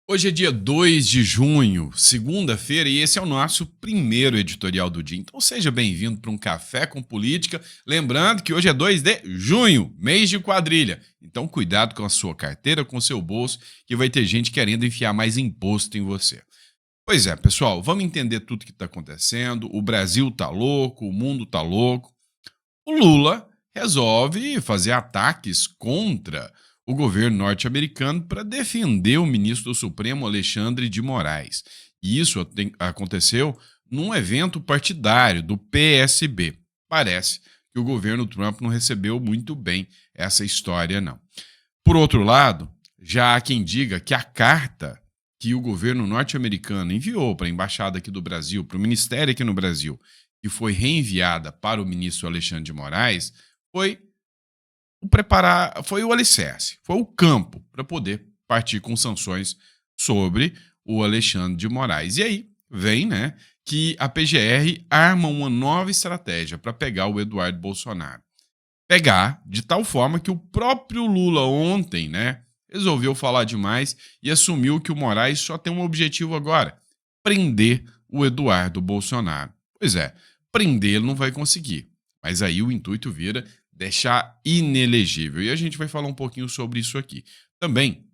Hoje é dia 2 de junho, segunda-feira, e esse é o nosso primeiro editorial do dia. Então seja bem-vindo para um Café com Política. Lembrando que hoje é 2 de junho, mês de quadrilha. Então cuidado com a sua carteira, com o seu bolso, que vai ter gente querendo enfiar mais imposto em você. Pois é, pessoal, vamos entender tudo que está acontecendo. O Brasil tá louco, o mundo tá louco. O Lula resolve fazer ataques contra o governo norte-americano para defender o ministro do Supremo Alexandre de Moraes. E isso aconteceu num evento partidário do PSB. Parece que o governo Trump não recebeu muito bem essa história, não. Por outro lado, já há quem diga que a carta que o governo norte-americano enviou para a embaixada aqui do Brasil, para o ministério aqui no Brasil, que foi reenviada para o ministro Alexandre de Moraes, foi foi o alicerce, foi o campo para poder partir com sanções sobre o Alexandre de Moraes. E aí vem, né, que a PGR arma uma nova estratégia para pegar o Eduardo Bolsonaro. Pegar de tal forma que o próprio Lula ontem, né, resolveu falar demais e assumiu que o Moraes só tem um objetivo agora: prender o Eduardo Bolsonaro. Pois é, prender ele não vai conseguir, mas aí o intuito vira deixar inelegível. E a gente vai falar um pouquinho sobre isso aqui. Também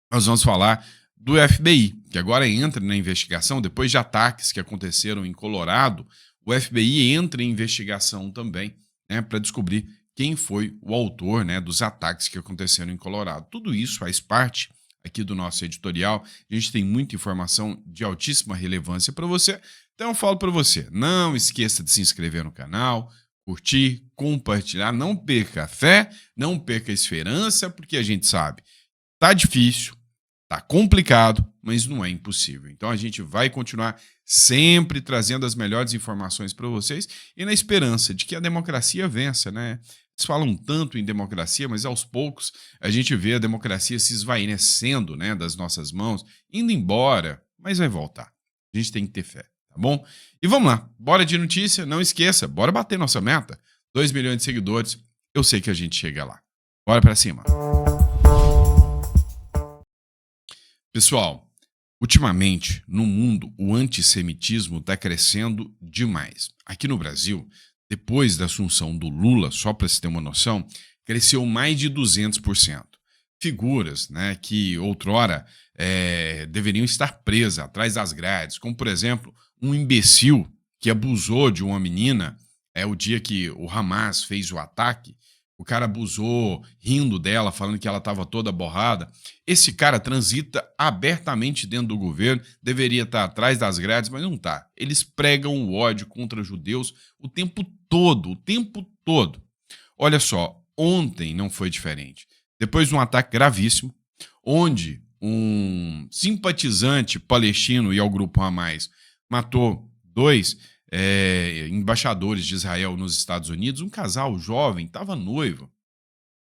nós vamos falar do FBI, que agora entra na investigação, depois de ataques que aconteceram em Colorado, o FBI entra em investigação também, né, para descobrir quem foi o autor, né, dos ataques que aconteceram em Colorado. Tudo isso faz parte aqui do nosso editorial. A gente tem muita informação de altíssima relevância para você. Então eu falo para você, não esqueça de se inscrever no canal, curtir, compartilhar, não perca a fé, não perca a esperança, porque a gente sabe, tá difícil, tá complicado, mas não é impossível. Então a gente vai continuar sempre trazendo as melhores informações para vocês e na esperança de que a democracia vença, né? Eles falam tanto em democracia, mas aos poucos a gente vê a democracia se esvaecendo, né, das nossas mãos, indo embora, mas vai voltar. A gente tem que ter fé, tá bom? E vamos lá, bora de notícia, não esqueça, bora bater nossa meta, 2 milhões de seguidores, eu sei que a gente chega lá. Bora pra cima. Pessoal, ultimamente, no mundo, o antissemitismo está crescendo demais. Aqui no Brasil, depois da assunção do Lula, só para se ter uma noção, cresceu mais de 200%. Figuras, né, que outrora deveriam estar presas atrás das grades, como, por exemplo, um imbecil que abusou de uma menina, o dia que o Hamas fez o ataque, o cara abusou, rindo dela, falando que ela estava toda borrada. Esse cara transita abertamente dentro do governo, deveria estar atrás das grades, mas não está. Eles pregam o ódio contra judeus o tempo todo, o tempo todo. Olha só, ontem não foi diferente. Depois de um ataque gravíssimo, onde um simpatizante palestino e ao grupo Hamas matou dois embaixadores de Israel nos Estados Unidos, um casal jovem, estava noivo.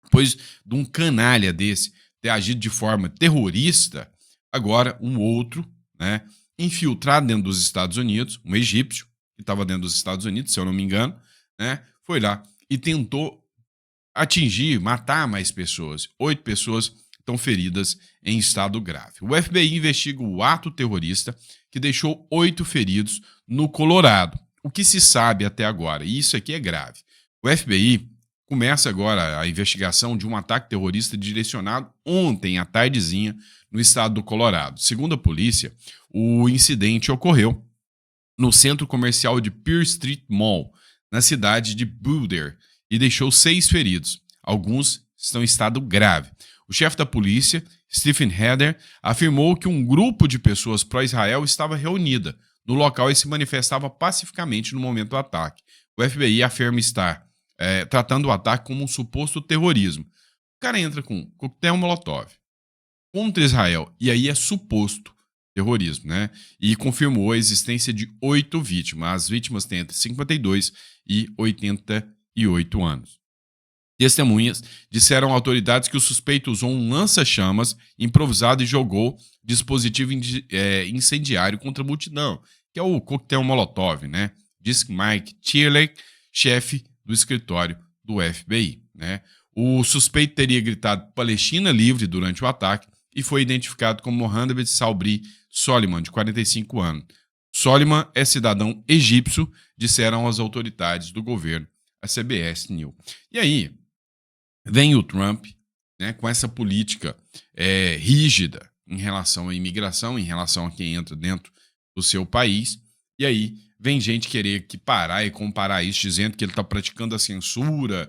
Depois de um canalha desse ter agido de forma terrorista, agora um outro, né, infiltrado dentro dos Estados Unidos, um egípcio, que estava dentro dos Estados Unidos, se eu não me engano, né, foi lá e tentou atingir, matar mais pessoas. 8 pessoas estão feridas em estado grave. O FBI investiga o ato terrorista que deixou 8 feridos no Colorado. O que se sabe até agora, e isso aqui é grave. O FBI começa agora a investigação de um ataque terrorista direcionado ontem à tardezinha no estado do Colorado. Segundo a polícia, o incidente ocorreu no centro comercial de Pearl Street Mall, na cidade de Boulder, e deixou 6 feridos. Alguns estão em estado grave. O chefe da polícia, Stephen Heder, afirmou que um grupo de pessoas pró-Israel estava reunida no local e se manifestava pacificamente no momento do ataque. O FBI afirma estar tratando o ataque como um suposto terrorismo. O cara entra com coquetel Molotov contra Israel, e aí é suposto terrorismo, né? E confirmou a existência de 8 vítimas. As vítimas têm entre 52 e 88 anos. Testemunhas disseram a autoridades que o suspeito usou um lança-chamas improvisado e jogou dispositivo incendiário contra a multidão, que é o coquetel Molotov, né? Diz Mike Tierley, chefe do escritório do FBI, né? O suspeito teria gritado Palestina livre durante o ataque e foi identificado como Mohamed Salbri Soliman, de 45 anos. Soliman é cidadão egípcio, disseram as autoridades do governo, a CBS News. E aí, vem o Trump, né, com essa política rígida em relação à imigração, em relação a quem entra dentro do seu país, e aí vem gente querer parar e comparar isso, dizendo que ele está praticando a censura,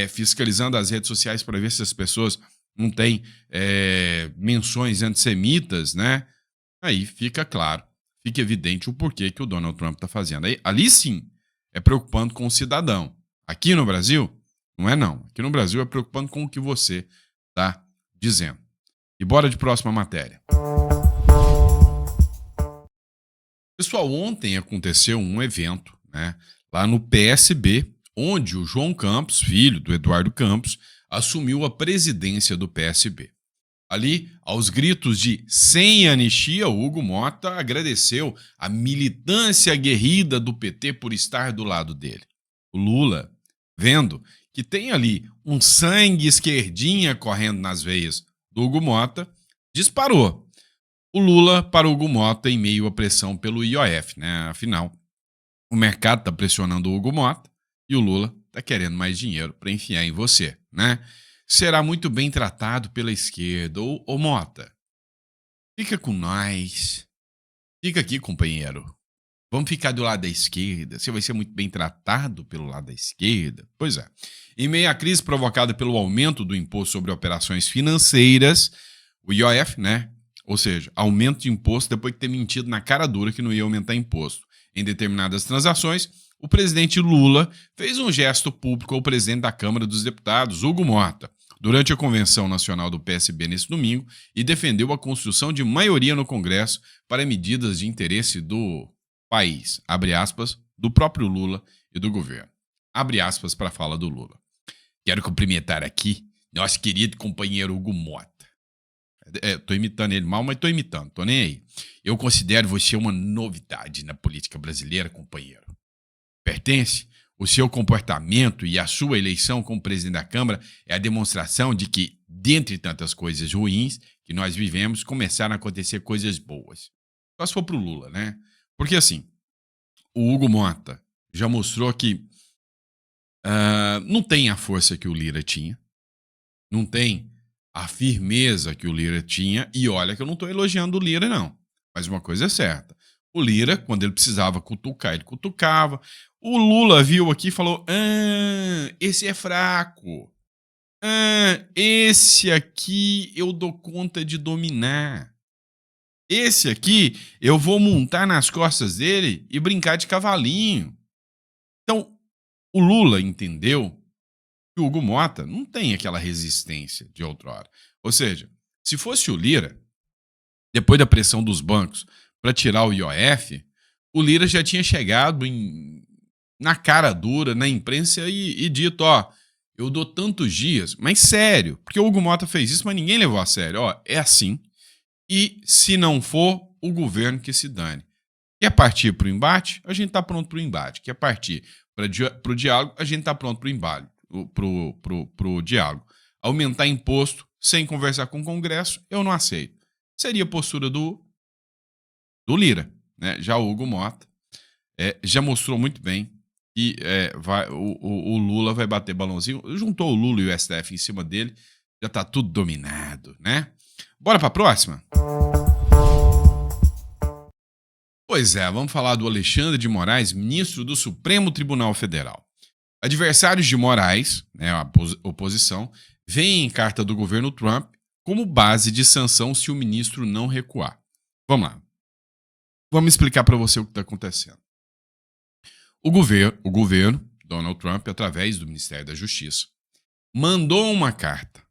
fiscalizando as redes sociais para ver se as pessoas não têm menções antissemitas, né? Aí fica claro, fica evidente o porquê que o Donald Trump está fazendo. Aí, ali sim, é preocupando com o cidadão. Aqui no Brasil, não é não. Aqui no Brasil é preocupando com o que você está dizendo. E bora de próxima matéria. Pessoal, ontem aconteceu um evento, né, lá no PSB, onde o João Campos, filho do Eduardo Campos, assumiu a presidência do PSB. Ali, aos gritos de sem anistia, o Hugo Mota agradeceu a militância aguerrida do PT por estar do lado dele. O Lula, vendo que tem ali um sangue esquerdinha correndo nas veias do Hugo Mota, disparou o Lula para o Hugo Mota em meio à pressão pelo IOF, né? Afinal, o mercado está pressionando o Hugo Mota e o Lula está querendo mais dinheiro para enfiar em você, né? Será muito bem tratado pela esquerda. Ô Mota, fica com nós. Fica aqui, companheiro. Vamos ficar do lado da esquerda. Você vai ser muito bem tratado pelo lado da esquerda. Pois é. Em meio à crise provocada pelo aumento do imposto sobre operações financeiras, o IOF, né? Ou seja, aumento de imposto depois de ter mentido na cara dura que não ia aumentar imposto em determinadas transações, o presidente Lula fez um gesto público ao presidente da Câmara dos Deputados, Hugo Mota, durante a convenção nacional do PSB nesse domingo e defendeu a construção de maioria no Congresso para medidas de interesse do país, abre aspas, do próprio Lula e do governo. Abre aspas para a fala do Lula. Quero cumprimentar aqui nosso querido companheiro Hugo Mota. Tô imitando ele mal, mas tô imitando, tô nem aí. Eu considero você uma novidade na política brasileira, companheiro. Pertence? O seu comportamento e a sua eleição como presidente da Câmara é a demonstração de que, dentre tantas coisas ruins que nós vivemos, começaram a acontecer coisas boas. Só se for pro Lula, né? Porque assim, o Hugo Mota já mostrou que não tem a força que o Lira tinha, não tem a firmeza que o Lira tinha, e olha que eu não estou elogiando o Lira, não. Mas uma coisa é certa. O Lira, quando ele precisava cutucar, ele cutucava. O Lula viu aqui e falou, esse é fraco. Esse aqui eu dou conta de dominar. Esse aqui eu vou montar nas costas dele e brincar de cavalinho. Então, o Lula entendeu que o Hugo Mota não tem aquela resistência de outrora. Ou seja, se fosse o Lira, depois da pressão dos bancos para tirar o IOF, o Lira já tinha chegado na cara dura, na imprensa e dito, eu dou tantos dias, mas sério, porque o Hugo Mota fez isso, mas ninguém levou a sério. É assim, e se não for, o governo que se dane. Quer partir para o embate? A gente está pronto para o embate. Quer partir para o diálogo? A gente está pronto para o embate. Pro diálogo. Aumentar imposto sem conversar com o Congresso, eu não aceito. Seria a postura do Lira, né? Já o Hugo Mota já mostrou muito bem que o Lula vai bater balãozinho. Juntou o Lula e o STF em cima dele, já tá tudo dominado, né? Bora para a próxima? Pois é, vamos falar do Alexandre de Moraes, ministro do Supremo Tribunal Federal. Adversários de Moraes, né, a oposição, veem em carta do governo Trump como base de sanção se o ministro não recuar. Vamos lá. Vamos explicar para você o que está acontecendo. O governo, Donald Trump, através do Ministério da Justiça, mandou uma carta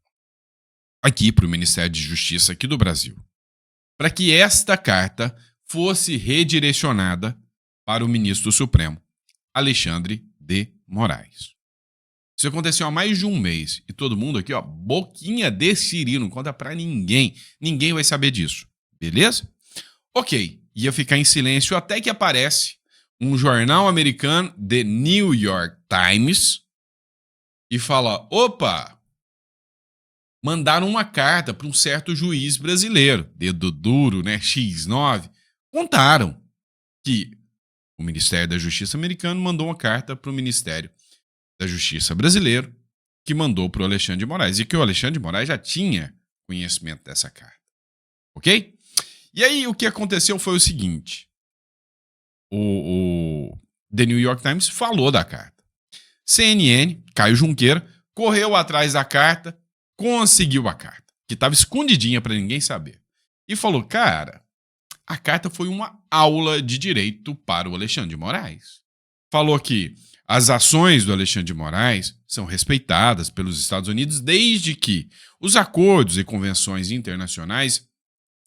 aqui para o Ministério de Justiça aqui do Brasil, para que esta carta fosse redirecionada para o ministro do Supremo, Alexandre de Moraes. Isso aconteceu há mais de um mês e todo mundo aqui, boquinha de siri, não conta pra ninguém. Ninguém vai saber disso, beleza? Ok, ia ficar em silêncio até que aparece um jornal americano, The New York Times, e fala, opa, mandaram uma carta para um certo juiz brasileiro, dedo duro, né, X9, contaram que o Ministério da Justiça americano mandou uma carta para o Ministério da Justiça brasileiro, que mandou para o Alexandre de Moraes, e que o Alexandre de Moraes já tinha conhecimento dessa carta, ok? E aí o que aconteceu foi o seguinte, o The New York Times falou da carta. CNN, Caio Junqueira, correu atrás da carta, conseguiu a carta, que estava escondidinha para ninguém saber. E falou, cara, a carta foi uma aula de direito para o Alexandre de Moraes. Falou que as ações do Alexandre de Moraes são respeitadas pelos Estados Unidos desde que os acordos e convenções internacionais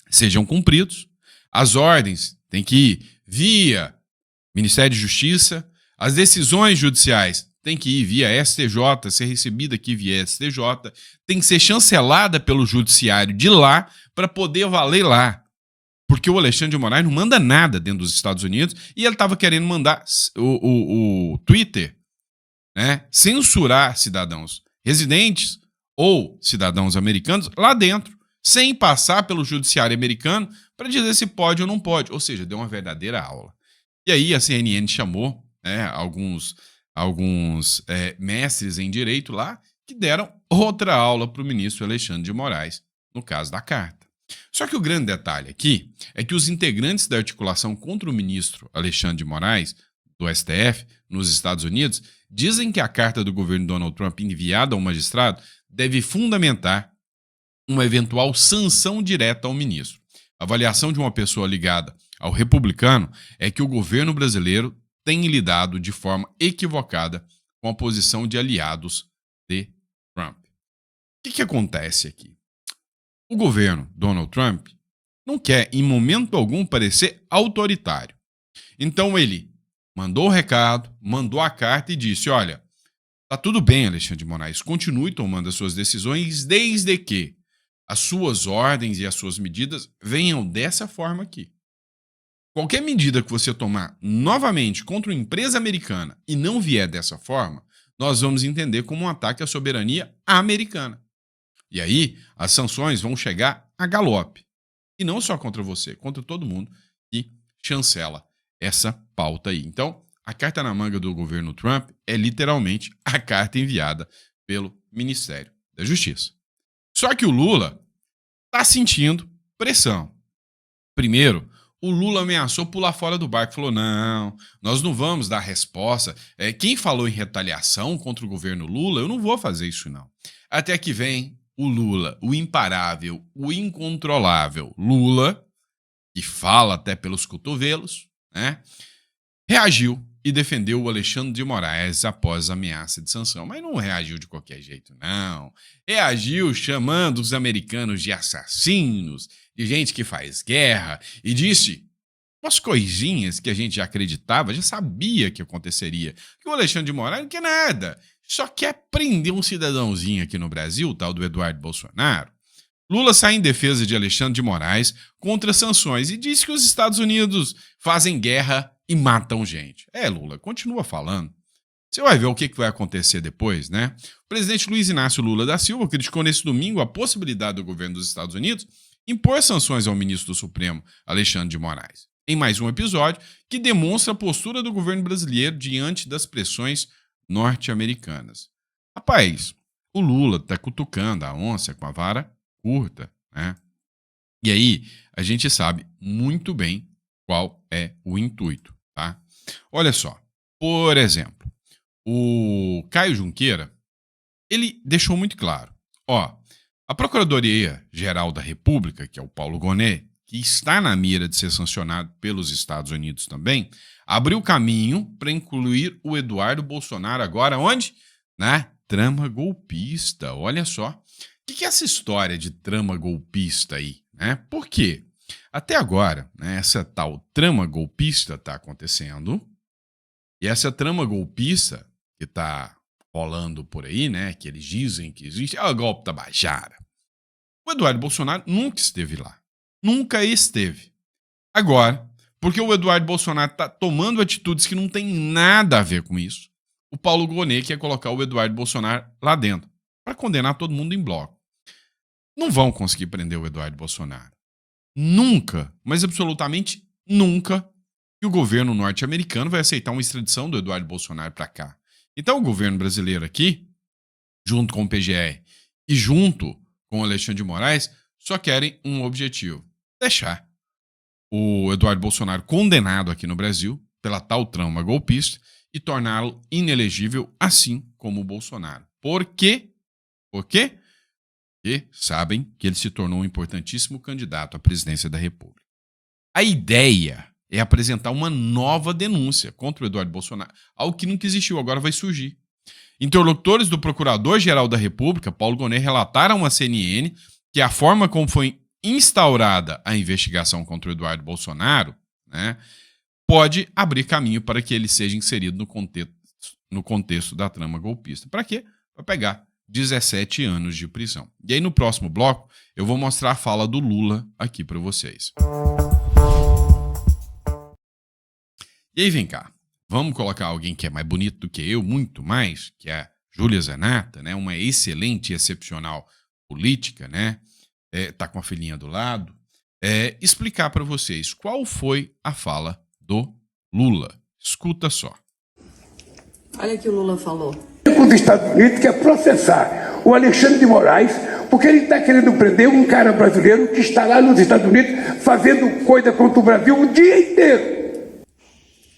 sejam cumpridos, as ordens têm que ir via Ministério de Justiça, as decisões judiciais têm que ir via STJ, ser recebida aqui via STJ, tem que ser chancelada pelo judiciário de lá para poder valer lá. Porque o Alexandre de Moraes não manda nada dentro dos Estados Unidos e ele estava querendo mandar o Twitter, né, censurar cidadãos residentes ou cidadãos americanos lá dentro, sem passar pelo judiciário americano para dizer se pode ou não pode. Ou seja, deu uma verdadeira aula. E aí a CNN chamou, né, alguns mestres em direito lá que deram outra aula para o ministro Alexandre de Moraes, no caso da carta. Só que o grande detalhe aqui é que os integrantes da articulação contra o ministro Alexandre de Moraes, do STF, nos Estados Unidos, dizem que a carta do governo Donald Trump enviada ao magistrado deve fundamentar uma eventual sanção direta ao ministro. A avaliação de uma pessoa ligada ao republicano é que o governo brasileiro tem lidado de forma equivocada com a posição de aliados de Trump. O que acontece aqui? O governo Donald Trump não quer, em momento algum, parecer autoritário. Então ele mandou o recado, mandou a carta e disse, olha, tá tudo bem, Alexandre de Moraes, continue tomando as suas decisões desde que as suas ordens e as suas medidas venham dessa forma aqui. Qualquer medida que você tomar novamente contra uma empresa americana e não vier dessa forma, nós vamos entender como um ataque à soberania americana. E aí, as sanções vão chegar a galope. E não só contra você, contra todo mundo que chancela essa pauta aí. Então, a carta na manga do governo Trump é literalmente a carta enviada pelo Ministério da Justiça. Só que o Lula está sentindo pressão. Primeiro, o Lula ameaçou pular fora do barco, falou, não, nós não vamos dar resposta. Quem falou em retaliação contra o governo Lula, eu não vou fazer isso não. Até que vem o Lula, o imparável, o incontrolável Lula, que fala até pelos cotovelos, né, reagiu e defendeu o Alexandre de Moraes após a ameaça de sanção. Mas não reagiu de qualquer jeito, não. Reagiu chamando os americanos de assassinos, de gente que faz guerra, e disse umas coisinhas que a gente já acreditava, já sabia que aconteceria. Que o Alexandre de Moraes não quer nada, só quer prender um cidadãozinho aqui no Brasil, tal do Eduardo Bolsonaro. Lula sai em defesa de Alexandre de Moraes contra sanções e diz que os Estados Unidos fazem guerra e matam gente. Lula, continua falando. Você vai ver o que vai acontecer depois, né? O presidente Luiz Inácio Lula da Silva criticou nesse domingo a possibilidade do governo dos Estados Unidos impor sanções ao ministro do Supremo, Alexandre de Moraes, em mais um episódio que demonstra a postura do governo brasileiro diante das pressões norte-americanas. Rapaz, o Lula tá cutucando a onça com a vara curta, né? E aí, a gente sabe muito bem qual é o intuito, tá? Olha só, por exemplo, o Caio Junqueira, ele deixou muito claro, a Procuradoria-Geral da República, que é o Paulo Gonet, que está na mira de ser sancionado pelos Estados Unidos também, abriu caminho para incluir o Eduardo Bolsonaro agora onde? Na trama golpista, olha só. O que é essa história de trama golpista aí, né? Por quê? Até agora, né, essa tal trama golpista está acontecendo, e essa trama golpista que está rolando por aí, né, que eles dizem que existe, é o golpe da Bajara. O Eduardo Bolsonaro nunca esteve lá. Nunca esteve. Agora, porque o Eduardo Bolsonaro está tomando atitudes que não tem nada a ver com isso, o Paulo Gonet quer colocar o Eduardo Bolsonaro lá dentro, para condenar todo mundo em bloco. não vão conseguir prender o Eduardo Bolsonaro. Nunca, mas absolutamente nunca, que o governo norte-americano vai aceitar uma extradição do Eduardo Bolsonaro para cá. Então o governo brasileiro aqui, junto com o PGR e junto com o Alexandre de Moraes, só querem um objetivo: deixar o Eduardo Bolsonaro condenado aqui no Brasil pela tal trama golpista e torná-lo inelegível, assim como o Bolsonaro. Por quê? Por quê? Porque sabem que ele se tornou um importantíssimo candidato à presidência da República. A ideia é apresentar uma nova denúncia contra o Eduardo Bolsonaro, algo que nunca existiu, agora vai surgir. Interlocutores do Procurador-Geral da República, Paulo Gonet, relataram à CNN que a forma como foi instaurada a investigação contra o Eduardo Bolsonaro, né, pode abrir caminho para que ele seja inserido no contexto da trama golpista. Para quê? Para pegar 17 anos de prisão. E aí no próximo bloco eu vou mostrar a fala do Lula aqui para vocês. E aí vem cá, vamos colocar alguém que é mais bonito do que eu, muito mais, que é a Júlia Zanata, né, uma excelente e excepcional política, né, tá com a filhinha do lado, explicar para vocês qual foi a fala do Lula. Escuta só. Olha o que o Lula falou. Os Estados Unidos quer processar o Alexandre de Moraes porque ele está querendo prender um cara brasileiro que está lá nos Estados Unidos fazendo coisa contra o Brasil o dia inteiro.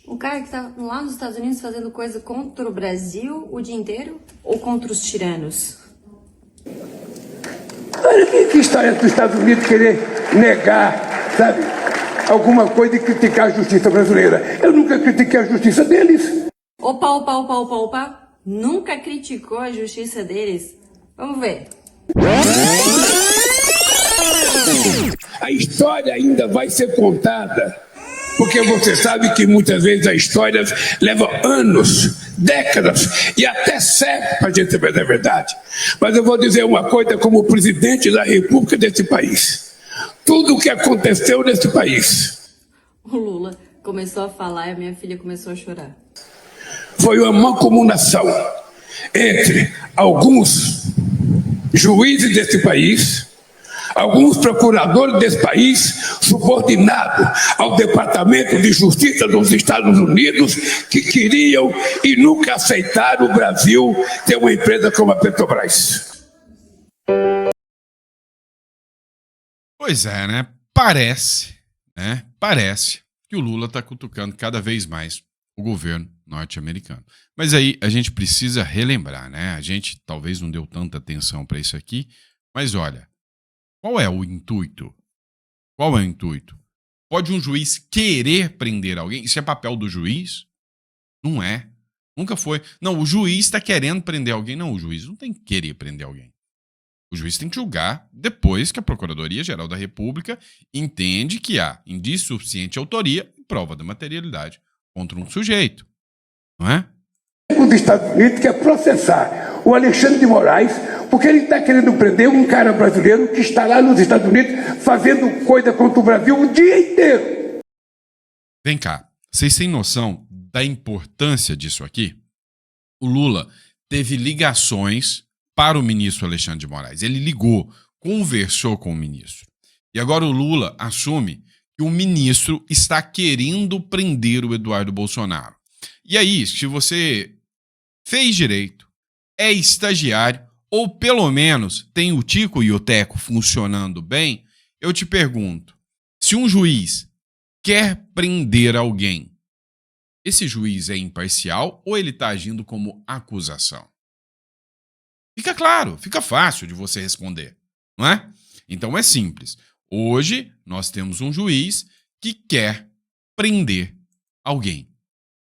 O cara que está lá nos Estados Unidos fazendo coisa contra o Brasil o dia inteiro? Ou contra os tiranos? Olha que história dos Estados Unidos querer negar, sabe, alguma coisa e criticar a justiça brasileira. Eu nunca critiquei a justiça deles. Opa. Nunca criticou a justiça deles? Vamos ver. A história ainda vai ser contada, porque você sabe que muitas vezes a história leva anos, décadas e até séculos para a gente saber da verdade. Mas eu vou dizer uma coisa como presidente da República desse país. Tudo o que aconteceu nesse país O Lula começou a falar e a minha filha começou a chorar. foi uma mancomunação entre alguns juízes desse país, alguns procuradores desse país, subordinados ao Departamento de Justiça dos Estados Unidos, que queriam e nunca aceitaram o Brasil ter uma empresa como a Petrobras. Pois é, né? Parece que o Lula está cutucando cada vez mais o governo norte-americano. Mas aí a gente precisa relembrar, né? A gente talvez não deu tanta atenção para isso aqui, mas olha, qual é o intuito? Qual é o intuito? Pode um juiz querer prender alguém? Isso é papel do juiz? Não é. Nunca foi. Não, o juiz está querendo prender alguém. Não, o juiz não tem que querer prender alguém. O juiz tem que julgar depois que a Procuradoria-Geral da República entende que há indício suficiente de autoria e prova da materialidade contra um sujeito. Não é? Os Estados Unidos quer processar o Alexandre de Moraes porque ele está querendo prender um cara brasileiro que está lá nos Estados Unidos fazendo coisa contra o Brasil o dia inteiro. Vem cá, vocês têm noção da importância disso aqui? O Lula teve ligações para o ministro Alexandre de Moraes. Ele ligou, conversou com o ministro. E agora o Lula assume que o ministro está querendo prender o Eduardo Bolsonaro. E aí, se você fez direito, é estagiário, ou pelo menos tem o tico e o teco funcionando bem, eu te pergunto, se um juiz quer prender alguém, esse juiz é imparcial ou ele está agindo como acusação? Fica claro, fica fácil de você responder, não é? Então é simples. Hoje nós temos um juiz que quer prender alguém.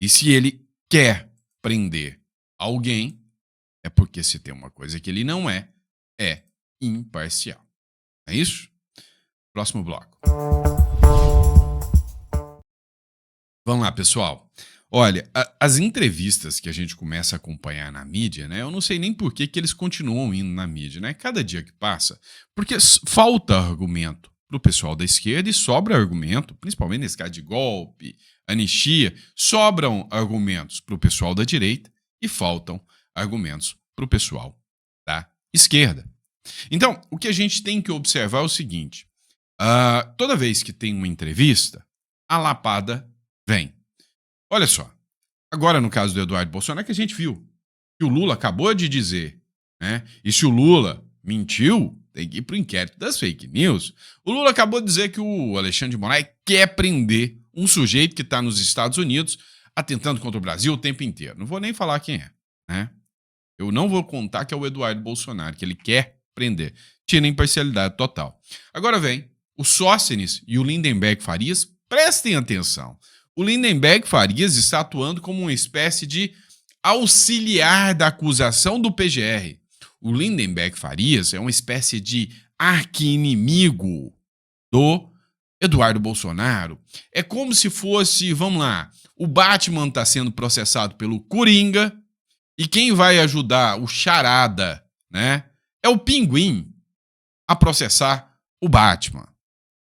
E se ele quer prender alguém, é porque se tem uma coisa que ele não é imparcial. É isso? Próximo bloco. Vamos lá, pessoal. Olha, as entrevistas que a gente começa a acompanhar na mídia, né? Eu não sei nem por que eles continuam indo na mídia, né? Cada dia que passa, porque falta argumento para o pessoal da esquerda e sobra argumento, principalmente nesse caso de golpe, anistia, sobram argumentos para o pessoal da direita e faltam argumentos para o pessoal da esquerda. Então, o que a gente tem que observar é o seguinte: toda vez que tem uma entrevista, a lapada vem. Olha só, agora no caso do Eduardo Bolsonaro, que a gente viu que o Lula acabou de dizer, né? E se o Lula mentiu, tem que ir para o inquérito das fake news. O Lula acabou de dizer que o Alexandre de Moraes quer prender um sujeito que está nos Estados Unidos atentando contra o Brasil o tempo inteiro. Não vou nem falar quem é, né? Eu não vou contar que é o Eduardo Bolsonaro, que ele quer prender. Tira a imparcialidade total. Agora vem o Sóstenes e o Lindenberg Farias. Prestem atenção. O Lindenberg Farias está atuando como uma espécie de auxiliar da acusação do PGR. O Lindenberg Farias é uma espécie de arqui-inimigo do Eduardo Bolsonaro. É como se fosse, vamos lá, o Batman está sendo processado pelo Coringa e quem vai ajudar o Charada, né, é o Pinguim a processar o Batman.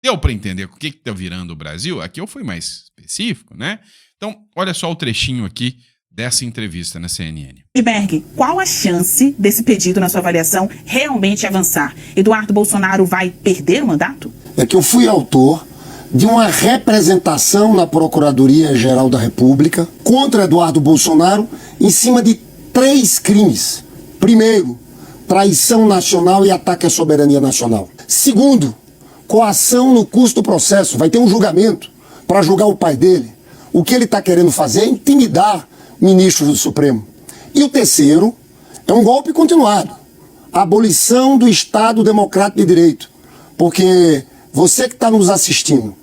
Deu para entender o que está virando o Brasil? Aqui eu fui mais específico, né? Então, olha só o trechinho aqui dessa entrevista na CNN. Lindenberg, qual a chance desse pedido, na sua avaliação, realmente avançar? Eduardo Bolsonaro vai perder o mandato? É que eu fui autor de uma representação na Procuradoria-Geral da República contra Eduardo Bolsonaro em cima de 3 crimes. Primeiro, traição nacional e ataque à soberania nacional. Segundo, coação no curso do processo. Vai ter um julgamento para julgar o pai dele. O que ele está querendo fazer é intimidar ministros do Supremo. E o terceiro é um golpe continuado. A abolição do Estado Democrático de Direito. Porque você que está nos assistindo,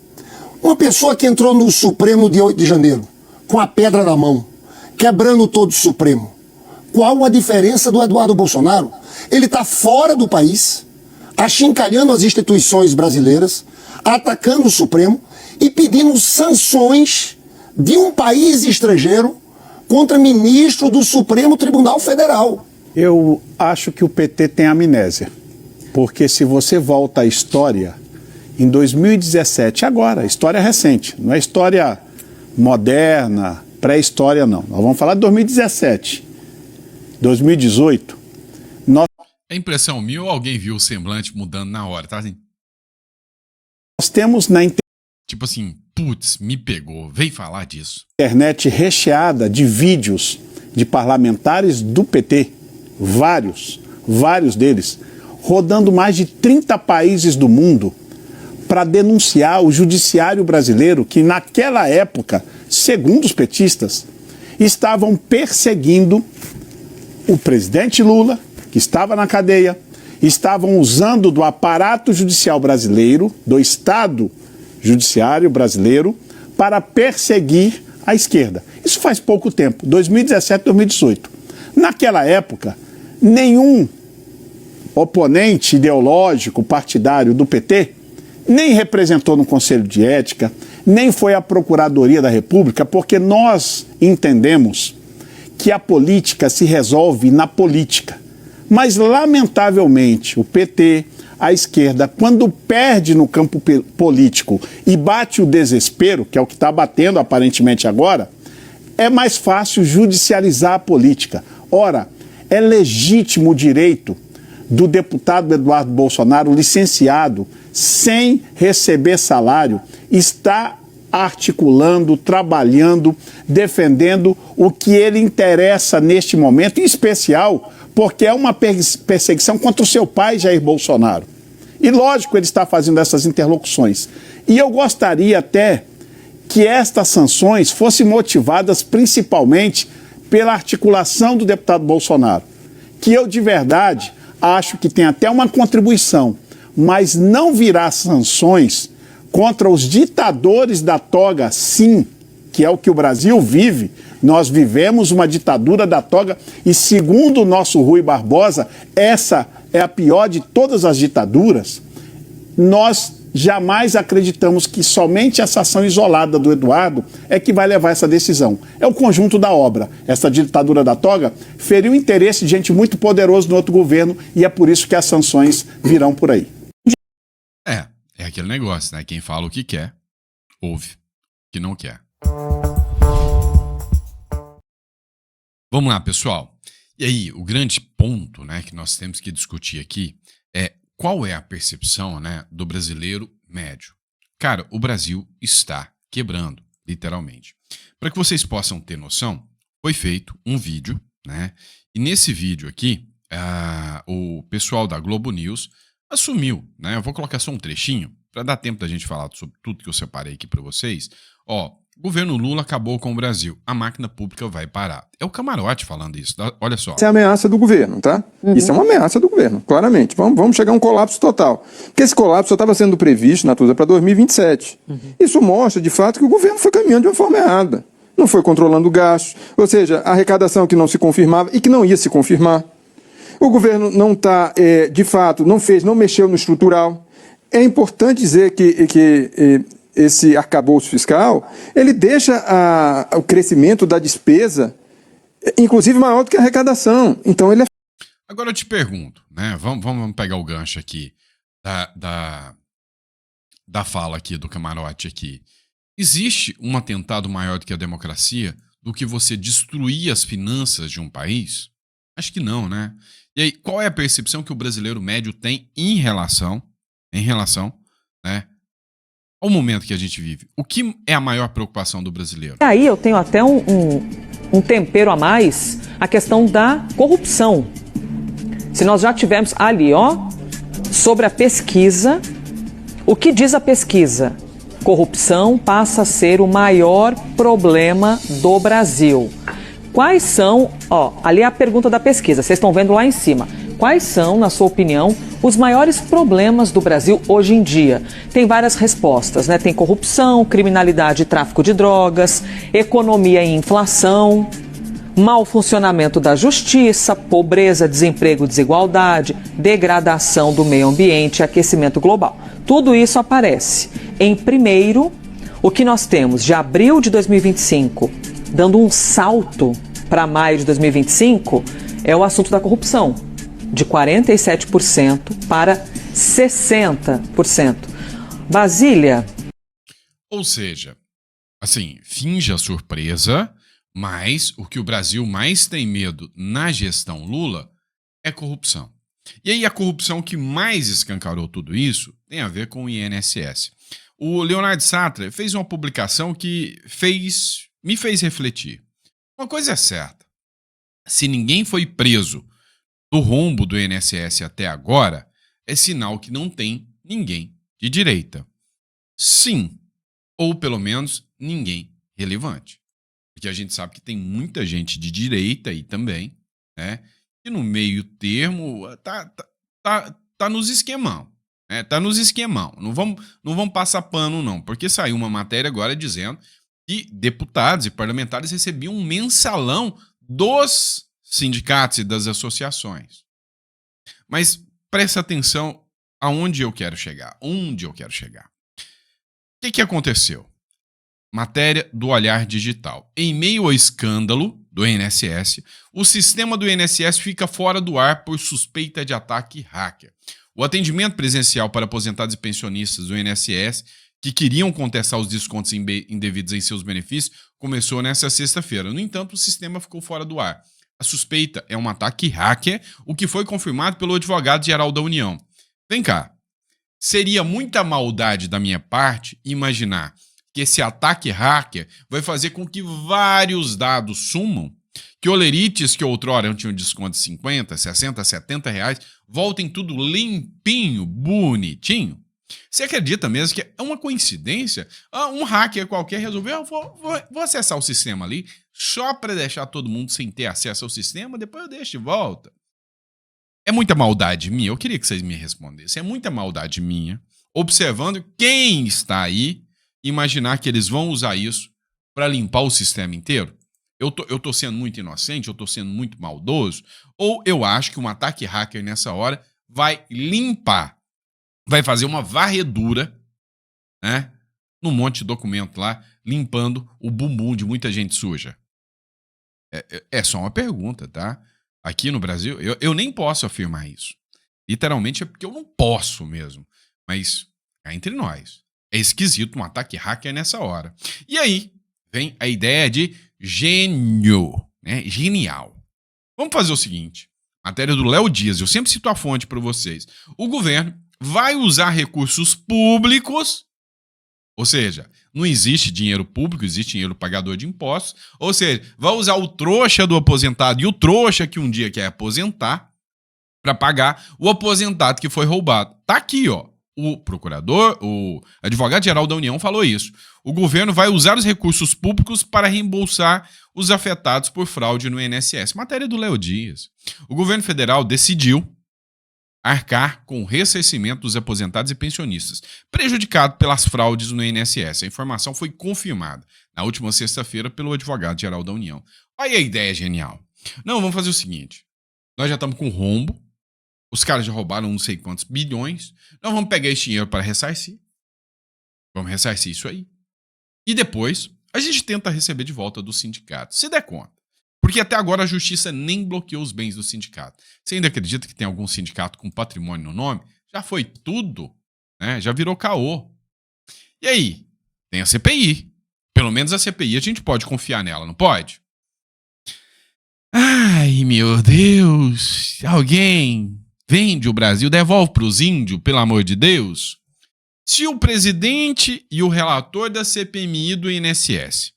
uma pessoa que entrou no Supremo de 8 de janeiro, com a pedra na mão, quebrando todo o Supremo, qual a diferença do Eduardo Bolsonaro? Ele está fora do país, achincalhando as instituições brasileiras, atacando o Supremo e pedindo sanções de um país estrangeiro contra ministro do Supremo Tribunal Federal. Eu acho que o PT tem amnésia, porque se você volta à história, em 2017, agora, história recente, não é história moderna, pré-história não, nós vamos falar de 2017, 2018, É impressão minha ou alguém viu o semblante mudando na hora, tá assim? nós temos na Tipo assim, putz, me pegou, vem falar disso. internet recheada de vídeos de parlamentares do PT, vários deles, rodando mais de 30 países do mundo para denunciar o judiciário brasileiro que naquela época, segundo os petistas, estavam perseguindo o presidente Lula, que estava na cadeia, estavam usando do aparato judicial brasileiro, do Estado judiciário brasileiro, para perseguir a esquerda. Isso faz pouco tempo, 2017, 2018. Naquela época, nenhum oponente ideológico, partidário do PT, nem representou no Conselho de Ética, nem foi à Procuradoria da República, porque nós entendemos que a política se resolve na política. Mas, lamentavelmente, o PT, a esquerda, quando perde no campo político e bate o desespero, que é o que está batendo aparentemente agora, é mais fácil judicializar a política. Ora, é legítimo o direito do deputado Eduardo Bolsonaro, licenciado, sem receber salário, está articulando, trabalhando, defendendo o que ele interessa neste momento, em especial porque é uma perseguição contra o seu pai, Jair Bolsonaro. E lógico, ele está fazendo essas interlocuções. E eu gostaria até que estas sanções fossem motivadas principalmente pela articulação do deputado Bolsonaro, que eu de verdade acho que tem até uma contribuição, mas não virá sanções contra os ditadores da toga, sim, que é o que o Brasil vive. Nós vivemos uma ditadura da toga e, segundo o nosso Rui Barbosa, essa é a pior de todas as ditaduras. Nós jamais acreditamos que somente essa ação isolada do Eduardo é que vai levar essa decisão. É o conjunto da obra. Essa ditadura da toga feriu o interesse de gente muito poderosa no outro governo e é por isso que as sanções virão por aí. É aquele negócio, né? Quem fala o que quer, ouve o que não quer. Vamos lá, pessoal. E aí, o grande ponto, né, que nós temos que discutir aqui Qual é a percepção, né, do brasileiro médio? Cara, o Brasil está quebrando, literalmente. Para que vocês possam ter noção, foi feito um vídeo, né? E nesse vídeo aqui, o pessoal da Globo News assumiu, né? Eu vou colocar só um trechinho para dar tempo da gente falar sobre tudo que eu separei aqui para vocês. Ó, o governo Lula acabou com o Brasil. A máquina pública vai parar. É o Camarote falando isso. Tá? Olha só. Essa é a ameaça do governo, tá? Isso é uma ameaça do governo, claramente. Vamos chegar a um colapso total. Porque esse colapso só estava sendo previsto, Natuza, para 2027. Isso mostra, de fato, que o governo foi caminhando de uma forma errada. Não foi controlando o gasto. Ou seja, a arrecadação que não se confirmava e que não ia se confirmar. O governo não está, de fato, não mexeu no estrutural. É importante dizer que esse arcabouço fiscal, ele deixa o crescimento da despesa, inclusive, maior do que a arrecadação. Então, ele é... Agora eu te pergunto, né? Vamos pegar o gancho aqui da fala aqui do Camarote aqui. Existe um atentado maior do que a democracia, do que você destruir as finanças de um país? Acho que não, né? E aí, qual é a percepção que o brasileiro médio tem em relação, né, ao momento que a gente vive? O que é a maior preocupação do brasileiro? E aí eu tenho até um tempero a mais, a questão da corrupção. Se nós já tivemos ali, ó, sobre a pesquisa, o que diz a pesquisa? Corrupção passa a ser o maior problema do Brasil. Quais são, ó, ali é a pergunta da pesquisa, vocês estão vendo lá em cima. Quais são, na sua opinião, os maiores problemas do Brasil hoje em dia? Tem várias respostas, né? Tem corrupção, criminalidade e tráfico de drogas, economia e inflação, mau funcionamento da justiça, pobreza, desemprego, desigualdade, degradação do meio ambiente e aquecimento global. Tudo isso aparece. Em primeiro, o que nós temos de abril de 2025, dando um salto para maio de 2025, é o assunto da corrupção, de 47% para 60%. Basília. Ou seja, assim, finge a surpresa, mas o que o Brasil mais tem medo na gestão Lula é corrupção. E aí a corrupção que mais escancarou tudo isso tem a ver com o INSS. O Leonardo Satra fez uma publicação que me fez refletir. Uma coisa é certa, se ninguém foi preso do rombo do INSS até agora, é sinal que não tem ninguém de direita. Sim, ou pelo menos ninguém relevante. Porque a gente sabe que tem muita gente de direita aí também, né? E no meio termo tá nos esquemão. Né? Tá nos esquemão. Não vamos passar pano, não. Porque saiu uma matéria agora dizendo que deputados e parlamentares recebiam um mensalão dos sindicatos e das associações. Mas presta atenção aonde eu quero chegar. Onde eu quero chegar. O que aconteceu? Matéria do Olhar Digital. Em meio ao escândalo do INSS, o sistema do INSS fica fora do ar por suspeita de ataque hacker. O atendimento presencial para aposentados e pensionistas do INSS que queriam contestar os descontos indevidos em seus benefícios começou nesta sexta-feira. No entanto, o sistema ficou fora do ar. A suspeita é um ataque hacker, o que foi confirmado pelo advogado-geral da União. Vem cá, seria muita maldade da minha parte imaginar que esse ataque hacker vai fazer com que vários dados sumam, que olerites que outrora tinham desconto de 50, 60, 70 reais, voltem tudo limpinho, bonitinho? Você acredita mesmo que é uma coincidência? Um hacker qualquer resolveu, vou acessar o sistema ali, só para deixar todo mundo sem ter acesso ao sistema, depois eu deixo de volta. É muita maldade minha? Eu queria que vocês me respondessem. É muita maldade minha, observando quem está aí, imaginar que eles vão usar isso para limpar o sistema inteiro? Eu tô sendo muito inocente, eu tô sendo muito maldoso, ou eu acho que um ataque hacker nessa hora vai limpar, vai fazer uma varredura, né, num monte de documento lá, limpando o bumbum de muita gente suja? É só uma pergunta, tá? Aqui no Brasil, eu nem posso afirmar isso. Literalmente é porque eu não posso mesmo. Mas é entre nós. É esquisito um ataque hacker nessa hora. E aí vem a ideia de gênio, né? Genial. Vamos fazer o seguinte. matéria do Léo Dias, eu sempre cito a fonte para vocês. O governo vai usar recursos públicos, ou seja, não existe dinheiro público, existe dinheiro pagador de impostos, ou seja, vai usar o trouxa do aposentado e o trouxa que um dia quer aposentar para pagar o aposentado que foi roubado. Tá aqui, ó. O procurador, o advogado-geral da União falou isso. O governo vai usar os recursos públicos para reembolsar os afetados por fraude no INSS. Matéria do Léo Dias. O governo federal decidiu arcar com o ressarcimento dos aposentados e pensionistas, prejudicado pelas fraudes no INSS. A informação foi confirmada na última sexta-feira pelo advogado-geral da União. Olha a ideia genial. Não, vamos fazer o seguinte. Nós já estamos com rombo. Os caras já roubaram não sei quantos bilhões. Nós vamos pegar esse dinheiro para ressarcir. Vamos ressarcir isso aí. E depois, a gente tenta receber de volta do sindicato, se der conta. Porque até agora a justiça nem bloqueou os bens do sindicato. Você ainda acredita que tem algum sindicato com patrimônio no nome? Já foi tudo, né? Já virou caô. E aí? Tem a CPI. Pelo menos a CPI a gente pode confiar nela, não pode? Ai, meu Deus. Alguém vende o Brasil, devolve para os índios, pelo amor de Deus. Se o presidente e o relator da CPMI do INSS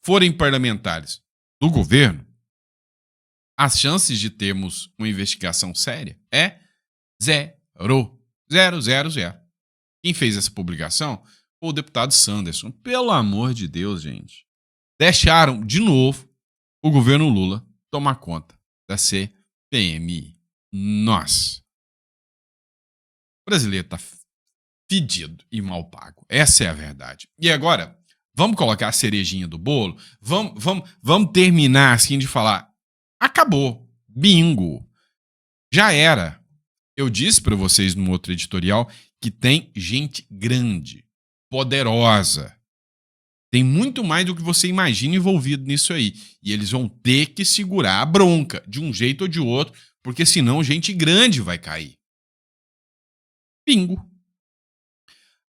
forem parlamentares do governo, as chances de termos uma investigação séria é zero. Quem fez essa publicação foi o deputado Sanderson. Pelo amor de Deus, gente. Deixaram, de novo, o governo Lula tomar conta da CPMI. Nossa. O brasileiro tá fedido e mal pago. Essa é a verdade. E agora, vamos colocar a cerejinha do bolo? Vamos terminar assim de falar. Acabou. Bingo. Já era. Eu disse para vocês no outro editorial que tem gente grande, poderosa. Tem muito mais do que você imagina envolvido nisso aí. E eles vão ter que segurar a bronca, de um jeito ou de outro, porque senão gente grande vai cair. Bingo.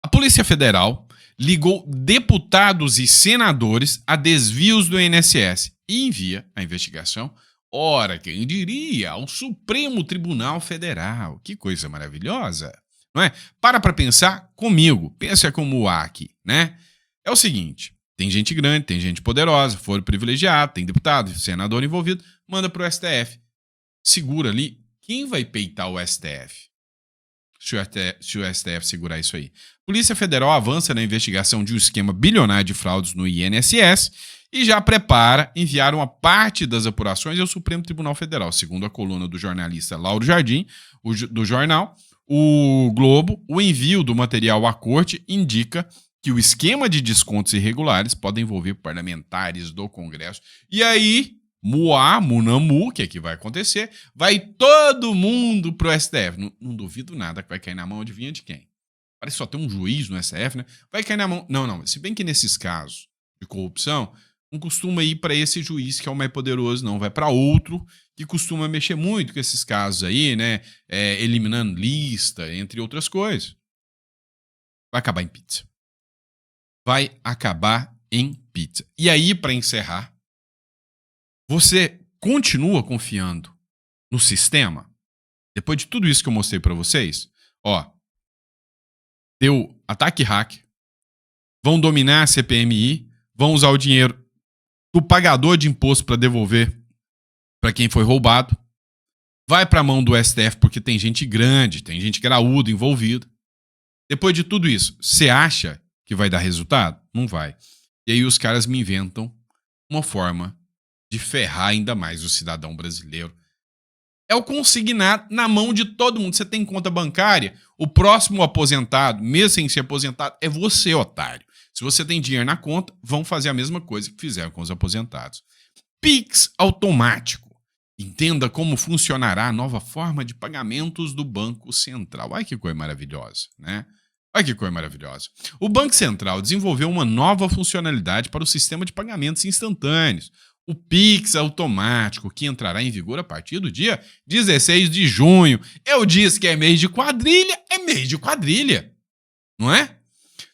A Polícia Federal ligou deputados e senadores a desvios do INSS e envia a investigação, ora, quem diria, ao Supremo Tribunal Federal. Que coisa maravilhosa, não é? Para pensar comigo, pensa como o aqui, né? É o seguinte, tem gente grande, tem gente poderosa, foro privilegiado, tem deputado, senador envolvido, manda para o STF. Segura ali, quem vai peitar o STF? Se o STF segurar isso aí. Polícia Federal avança na investigação de um esquema bilionário de fraudes no INSS e já prepara enviar uma parte das apurações ao Supremo Tribunal Federal. Segundo a coluna do jornalista Lauro Jardim, do jornal O Globo, o envio do material à corte indica que o esquema de descontos irregulares pode envolver parlamentares do Congresso. E aí, Munamu, que é que vai acontecer, vai todo mundo pro STF. Não duvido nada que vai cair na mão, adivinha de quem? Parece só ter um juiz no STF, né? Vai cair na mão... Não. Se bem que nesses casos de corrupção, não costuma ir para esse juiz que é o mais poderoso, não. Vai para outro que costuma mexer muito com esses casos aí, né? Eliminando lista, entre outras coisas. Vai acabar em pizza. Vai acabar em pizza. E aí, para encerrar, você continua confiando no sistema? Depois de tudo isso que eu mostrei para vocês, ó, deu ataque hacker, vão dominar a CPMI, vão usar o dinheiro do pagador de imposto para devolver para quem foi roubado, vai para a mão do STF porque tem gente grande, tem gente graúda envolvida. Depois de tudo isso, você acha que vai dar resultado? Não vai. E aí os caras me inventam uma forma de ferrar ainda mais o cidadão brasileiro. É o consignar na mão de todo mundo. Você tem conta bancária, o próximo aposentado, mesmo sem ser aposentado, é você, otário. Se você tem dinheiro na conta, vão fazer a mesma coisa que fizeram com os aposentados. Pix automático. Entenda como funcionará a nova forma de pagamentos do Banco Central. Olha que coisa maravilhosa, né? Olha que coisa maravilhosa. O Banco Central desenvolveu uma nova funcionalidade para o sistema de pagamentos instantâneos. O Pix automático, que entrará em vigor a partir do dia 16 de junho. Eu disse que é mês de quadrilha, não é?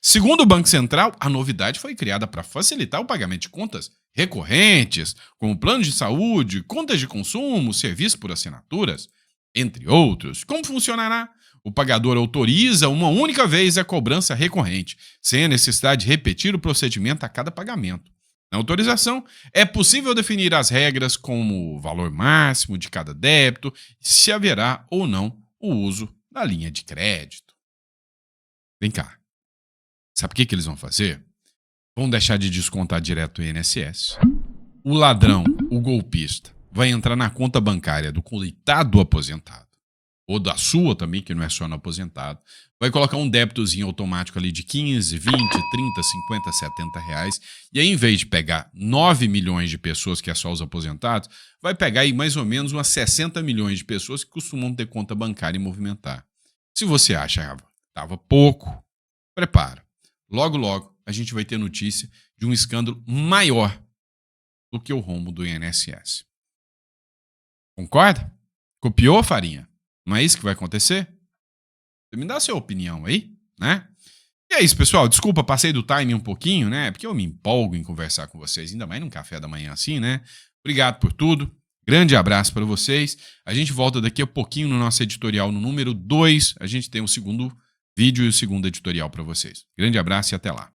Segundo o Banco Central, a novidade foi criada para facilitar o pagamento de contas recorrentes, como planos de saúde, contas de consumo, serviço por assinaturas, entre outros. Como funcionará? O pagador autoriza uma única vez a cobrança recorrente, sem a necessidade de repetir o procedimento a cada pagamento. Na autorização, é possível definir as regras como o valor máximo de cada débito e se haverá ou não o uso da linha de crédito. Vem cá. Sabe o que eles vão fazer? Vão deixar de descontar direto o INSS. O ladrão, o golpista, vai entrar na conta bancária do coitado aposentado, ou da sua também, que não é só no aposentado, vai colocar um débitozinho automático ali de 15, 20, 30, 50, 70 reais, e aí em vez de pegar 9 milhões de pessoas, que é só os aposentados, vai pegar aí mais ou menos umas 60 milhões de pessoas que costumam ter conta bancária e movimentar. Se você acha que estava pouco, prepara. Logo, logo, a gente vai ter notícia de um escândalo maior do que o rombo do INSS. Concorda? Copiou, Farinha? Não é isso que vai acontecer? Você me dá a sua opinião aí, né? E é isso, pessoal. Desculpa, passei do timing um pouquinho, né? Porque eu me empolgo em conversar com vocês, ainda mais num café da manhã assim, né? Obrigado por tudo. Grande abraço para vocês. A gente volta daqui a pouquinho no nosso editorial no número 2. A gente tem o segundo vídeo e o segundo editorial para vocês. Grande abraço e até lá.